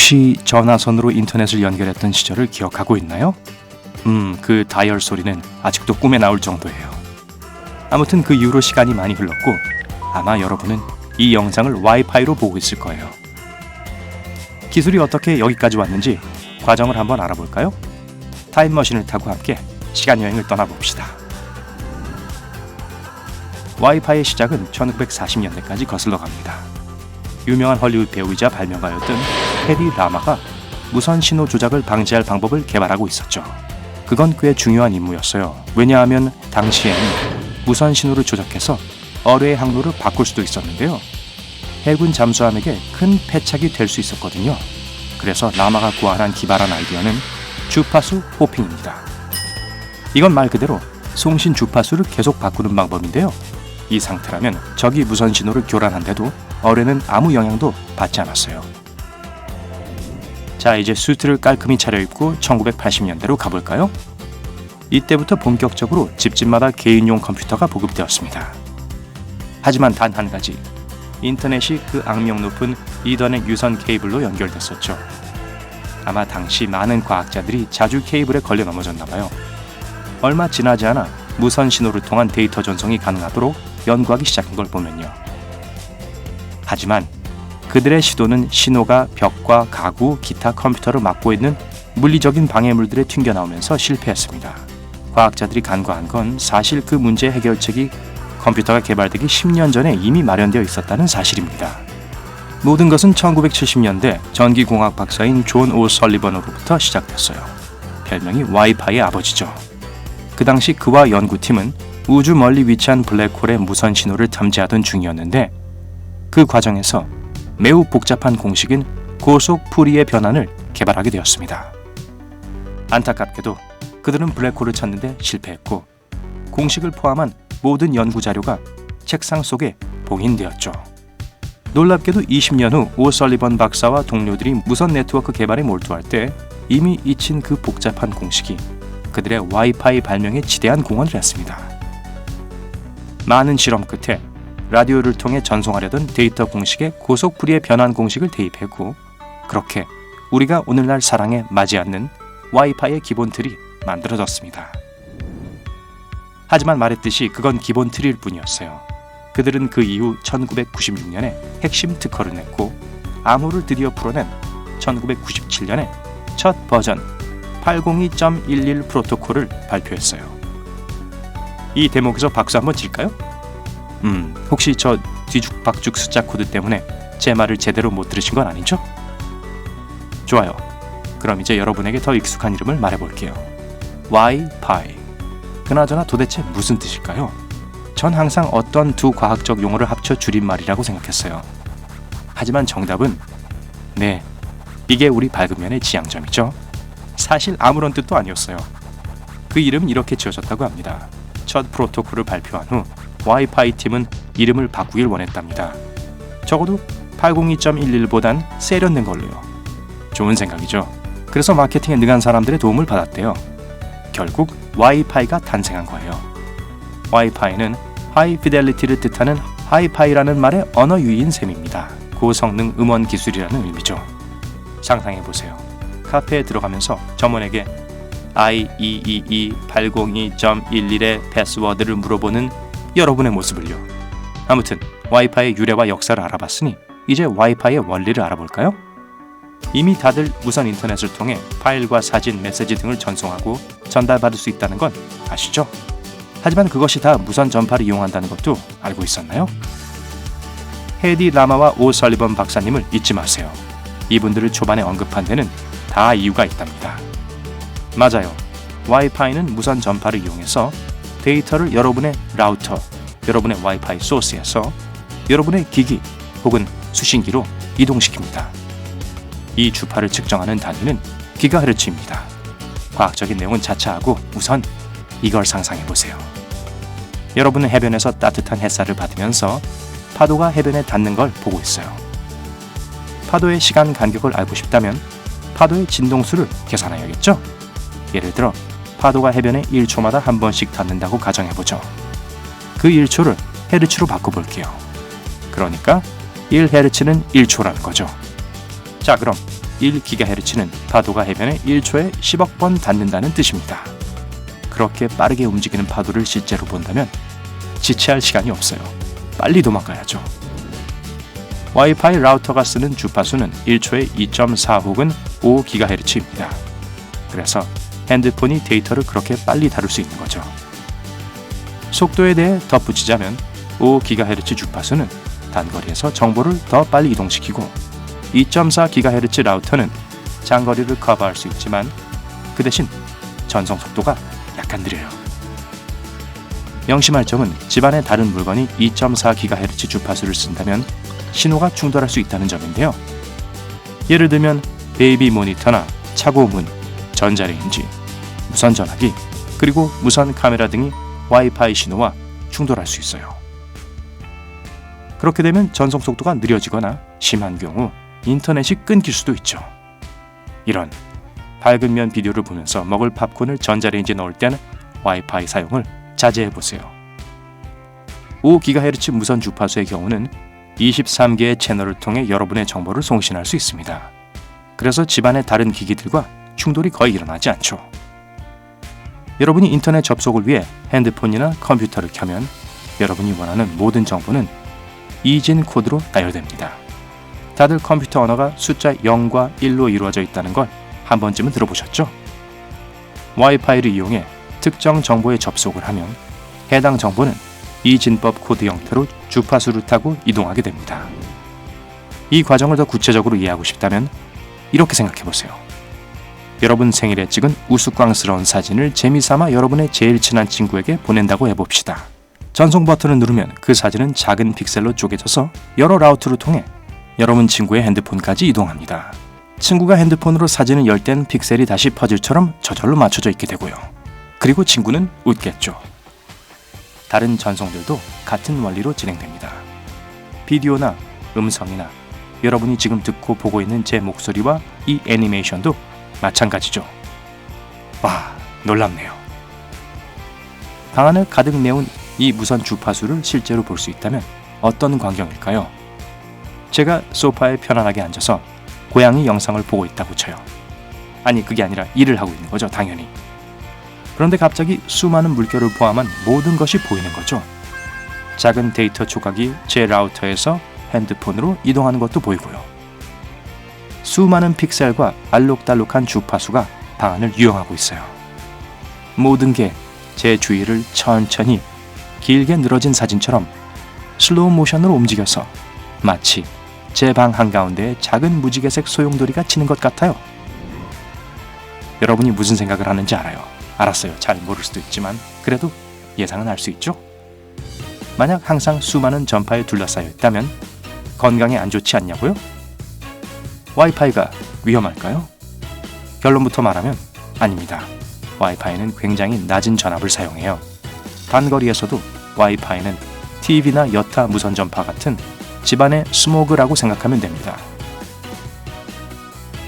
혹시 전화선으로 인터넷을 연결했던 시절을 기억하고 있나요? 그 다이얼 소리는 아직도 꿈에 나올 정도예요. 아무튼 그 이후로 시간이 많이 흘렀고 아마 여러분은 이 영상을 와이파이로 보고 있을 거예요. 기술이 어떻게 여기까지 왔는지 과정을 한번 알아볼까요? 타임머신을 타고 함께 시간여행을 떠나봅시다. 와이파이의 시작은 1940년대까지 거슬러 갑니다. 유명한 헐리우드 배우이자 발명가였던 테디 라마가 무선 신호 조작을 방지할 방법을 개발하고 있었죠. 그건 꽤 중요한 임무였어요. 왜냐하면 당시에는 무선 신호를 조작해서 어뢰의 항로를 바꿀 수도 있었는데요. 해군 잠수함에게 큰 패착이 될 수 있었거든요. 그래서 라마가 기발한 아이디어는 주파수 호핑입니다. 이건 말 그대로 송신 주파수를 계속 바꾸는 방법인데요. 이 상태라면 적이 무선 신호를 교란한데도 어뢰는 아무 영향도 받지 않았어요. 자, 이제 수트를 깔끔히 차려입고 1980년대로 가볼까요? 이때부터 본격적으로 집집마다 개인용 컴퓨터가 보급되었습니다. 하지만 단 한 가지, 인터넷이 그 악명 높은 이더넷 유선 케이블로 연결됐었죠. 아마 당시 많은 과학자들이 자주 케이블에 걸려 넘어졌나 봐요. 얼마 지나지 않아 무선 신호를 통한 데이터 전송이 가능하도록 연구하기 시작한 걸 보면요. 하지만 그들의 시도는 신호가 벽과 가구, 기타 컴퓨터를 막고 있는 물리적인 방해물들에 튕겨나오면서 실패했습니다. 과학자들이 간과한 건 사실 그 문제의 해결책이 컴퓨터가 개발되기 10년 전에 이미 마련되어 있었다는 사실입니다. 모든 것은 1970년대 전기공학 박사인 존 오 설리번으로부터 시작됐어요. 별명이 와이파이의 아버지죠. 그 당시 그와 연구팀은 우주 멀리 위치한 블랙홀의 무선 신호를 탐지하던 중이었는데 그 과정에서 매우 복잡한 공식인 고속 푸리의 변환을 개발하게 되었습니다. 안타깝게도 그들은 블랙홀을 찾는데 실패했고 공식을 포함한 모든 연구 자료가 책상 속에 봉인되었죠. 놀랍게도 20년 후 오설리번 박사와 동료들이 무선 네트워크 개발에 몰두할 때 이미 잊힌 그 복잡한 공식이 그들의 와이파이 발명에 지대한 공헌을 했습니다. 많은 실험 끝에 라디오를 통해 전송하려던 데이터 공식에 고속 푸리의 변환 공식을 대입했고 그렇게 우리가 오늘날 사랑에 맞지 않는 와이파이의 기본 틀이 만들어졌습니다. 하지만 말했듯이 그건 기본 틀일 뿐이었어요. 그들은 그 이후 1996년에 핵심 특허를 냈고 암호를 드디어 풀어낸 1997년에 첫 버전 802.11 프로토콜을 발표했어요. 이 대목에서 박수 한번 칠까요? 혹시 저 뒤죽박죽 숫자 코드 때문에 제 말을 제대로 못 들으신 건 아니죠? 좋아요. 그럼 이제 여러분에게 더 익숙한 이름을 말해볼게요. 와이파이. 그나저나 도대체 무슨 뜻일까요? 전 항상 어떤 두 과학적 용어를 합쳐 줄임말이라고 생각했어요. 하지만 정답은 네, 이게 우리 밝은면의 지향점이죠. 사실 아무런 뜻도 아니었어요. 그 이름은 이렇게 지어졌다고 합니다. 첫 프로토콜을 발표한 후 와이파이 팀은 이름을 바꾸길 원했답니다. 적어도 802.11보단 세련된 걸로요. 좋은 생각이죠. 그래서 마케팅에 능한 사람들의 도움을 받았대요. 결국 와이파이가 탄생한 거예요. 와이파이는 하이 피델리티를 뜻하는 하이파이라는 말의 언어 유희인 셈입니다. 고성능 음원 기술이라는 의미죠. 상상해보세요. 카페에 들어가면서 점원에게 IEEE 802.11의 패스워드를 물어보는 여러분의 모습을요. 아무튼 와이파이의 유래와 역사를 알아봤으니 이제 와이파이의 원리를 알아볼까요? 이미 다들 무선 인터넷을 통해 파일과 사진, 메시지 등을 전송하고 전달받을 수 있다는 건 아시죠? 하지만 그것이 다 무선 전파를 이용한다는 것도 알고 있었나요? 헤디 라마와 오 설리번 박사님을 잊지 마세요. 이분들을 초반에 언급한 데는 다 이유가 있답니다. 맞아요. 와이파이는 무선 전파를 이용해서 데이터를 여러분의 라우터, 여러분의 와이파이 소스에서 여러분의 기기 혹은 수신기로 이동시킵니다. 이 주파를 측정하는 단위는 기가헤르츠입니다. 과학적인 내용은 차차하고 우선 이걸 상상해보세요. 여러분은 해변에서 따뜻한 햇살을 받으면서 파도가 해변에 닿는 걸 보고 있어요. 파도의 시간 간격을 알고 싶다면 파도의 진동수를 계산해야겠죠? 예를 들어 파도가 해변에 1초마다 한 번씩 닿는다고 가정해보죠. 그 1초를 헤르츠로 바꿔볼게요. 그러니까 1헤르츠는 1초라는 거죠. 자, 그럼 1GHz는 파도가 해변에 1초에 10억 번 닿는다는 뜻입니다. 그렇게 빠르게 움직이는 파도를 실제로 본다면 지체할 시간이 없어요. 빨리 도망가야죠. 와이파이 라우터가 쓰는 주파수는 1초에 2.4 혹은 5GHz입니다. 그래서 핸드폰이 데이터를 그렇게 빨리 다룰 수 있는 거죠. 속도에 대해 덧붙이자면 5GHz 주파수는 단거리에서 정보를 더 빨리 이동시키고 2.4GHz 라우터는 장거리를 커버할 수 있지만 그 대신 전송 속도가 약간 느려요. 명심할 점은 집안에 다른 물건이 2.4GHz 주파수를 쓴다면 신호가 충돌할 수 있다는 점인데요. 예를 들면 베이비 모니터나 차고문, 전자레인지, 무선 전화기, 그리고 무선 카메라 등이 와이파이 신호와 충돌할 수 있어요. 그렇게 되면 전송 속도가 느려지거나 심한 경우 인터넷이 끊길 수도 있죠. 이런 밝은 면 비디오를 보면서 먹을 팝콘을 전자레인지에 넣을 때는 와이파이 사용을 자제해보세요. 5GHz 무선 주파수의 경우는 23개의 채널을 통해 여러분의 정보를 송신할 수 있습니다. 그래서 집안의 다른 기기들과 충돌이 거의 일어나지 않죠. 여러분이 인터넷 접속을 위해 핸드폰이나 컴퓨터를 켜면 여러분이 원하는 모든 정보는 이진 코드로 나열됩니다. 다들 컴퓨터 언어가 숫자 0과 1로 이루어져 있다는 걸 한 번쯤은 들어보셨죠? 와이파이를 이용해 특정 정보에 접속을 하면 해당 정보는 이진법 코드 형태로 주파수를 타고 이동하게 됩니다. 이 과정을 더 구체적으로 이해하고 싶다면 이렇게 생각해보세요. 여러분 생일에 찍은 우스꽝스러운 사진을 재미삼아 여러분의 제일 친한 친구에게 보낸다고 해봅시다. 전송 버튼을 누르면 그 사진은 작은 픽셀로 쪼개져서 여러 라우트를 통해 여러분 친구의 핸드폰까지 이동합니다. 친구가 핸드폰으로 사진을 열 땐 픽셀이 다시 퍼즐처럼 저절로 맞춰져 있게 되고요. 그리고 친구는 웃겠죠. 다른 전송들도 같은 원리로 진행됩니다. 비디오나 음성이나 여러분이 지금 듣고 보고 있는 제 목소리와 이 애니메이션도 마찬가지죠. 와, 놀랍네요. 방 안을 가득 메운 이 무선 주파수를 실제로 볼 수 있다면 어떤 광경일까요? 제가 소파에 편안하게 앉아서 고양이 영상을 보고 있다고 쳐요. 아니, 그게 아니라 일을 하고 있는 거죠, 당연히. 그런데 갑자기 수많은 물결을 포함한 모든 것이 보이는 거죠. 작은 데이터 조각이 제 라우터에서 핸드폰으로 이동하는 것도 보이고요. 수많은 픽셀과 알록달록한 주파수가 방 안을 유영하고 있어요. 모든 게 제 주위를 천천히 길게 늘어진 사진처럼 슬로우 모션으로 움직여서 마치 제 방 한가운데에 작은 무지개색 소용돌이가 치는 것 같아요. 여러분이 무슨 생각을 하는지 알아요. 알았어요. 잘 모를 수도 있지만 그래도 예상은 할 수 있죠. 만약 항상 수많은 전파에 둘러싸여 있다면 건강에 안 좋지 않냐고요? 와이파이가 위험할까요? 결론부터 말하면 아닙니다. 와이파이는 굉장히 낮은 전압을 사용해요. 단거리에서도 와이파이는 TV나 여타 무선 전파 같은 집안의 스모그라고 생각하면 됩니다.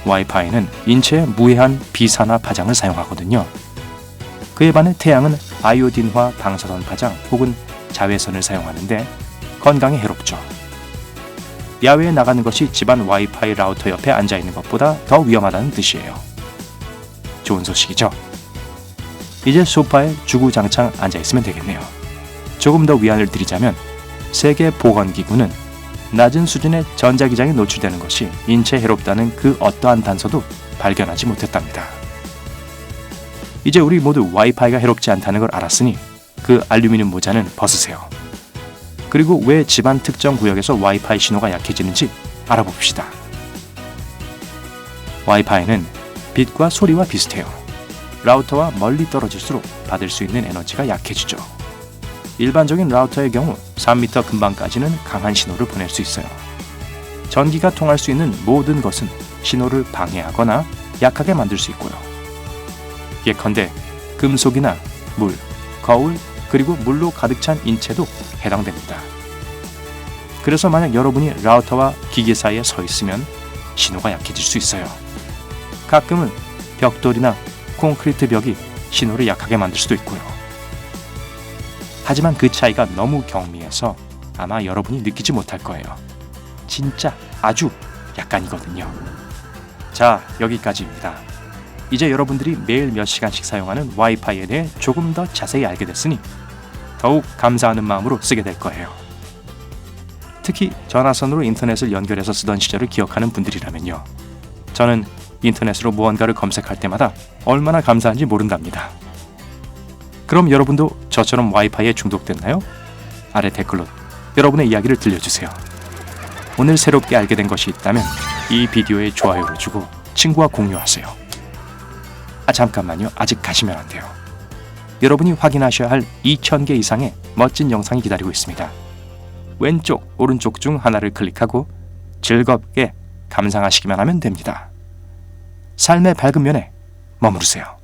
와이파이는 인체에 무해한 비산화 파장을 사용하거든요. 그에 반해 태양은 아이오딘화 방사선 파장 혹은 자외선을 사용하는데 건강에 해롭죠. 야외에 나가는 것이 집안 와이파이 라우터 옆에 앉아있는 것보다 더 위험하다는 뜻이에요. 좋은 소식이죠? 이제 소파에 주구장창 앉아있으면 되겠네요. 조금 더 위안을 드리자면 세계보건기구는 낮은 수준의 전자기장에 노출되는 것이 인체에 해롭다는 그 어떠한 단서도 발견하지 못했답니다. 이제 우리 모두 와이파이가 해롭지 않다는 걸 알았으니 그 알루미늄 모자는 벗으세요. 그리고 왜 집안 특정 구역에서 와이파이 신호가 약해지는지 알아봅시다. 와이파이는 빛과 소리와 비슷해요. 라우터와 멀리 떨어질수록 받을 수 있는 에너지가 약해지죠. 일반적인 라우터의 경우 3m 근방까지는 강한 신호를 보낼 수 있어요. 전기가 통할 수 있는 모든 것은 신호를 방해하거나 약하게 만들 수 있고요. 예컨대 금속이나 물, 거울, 그리고 물로 가득 찬 인체도 해당됩니다. 그래서 만약 여러분이 라우터와 기기 사이에 서 있으면 신호가 약해질 수 있어요. 가끔은 벽돌이나 콘크리트 벽이 신호를 약하게 만들 수도 있고요. 하지만 그 차이가 너무 경미해서 아마 여러분이 느끼지 못할 거예요. 진짜 아주 약간이거든요. 자, 여기까지입니다. 이제 여러분들이 매일 몇 시간씩 사용하는 와이파이에 대해 조금 더 자세히 알게 됐으니 더욱 감사하는 마음으로 쓰게 될 거예요. 특히 전화선으로 인터넷을 연결해서 쓰던 시절을 기억하는 분들이라면요. 저는 인터넷으로 무언가를 검색할 때마다 얼마나 감사한지 모른답니다. 그럼 여러분도 저처럼 와이파이에 중독됐나요? 아래 댓글로 여러분의 이야기를 들려주세요. 오늘 새롭게 알게 된 것이 있다면 이 비디오에 좋아요를 주고 친구와 공유하세요. 잠깐만요. 아직 가시면 안 돼요. 여러분이 확인하셔야 할 2000개 이상의 멋진 영상이 기다리고 있습니다. 왼쪽, 오른쪽 중 하나를 클릭하고 즐겁게 감상하시기만 하면 됩니다. 삶의 밝은 면에 머무르세요.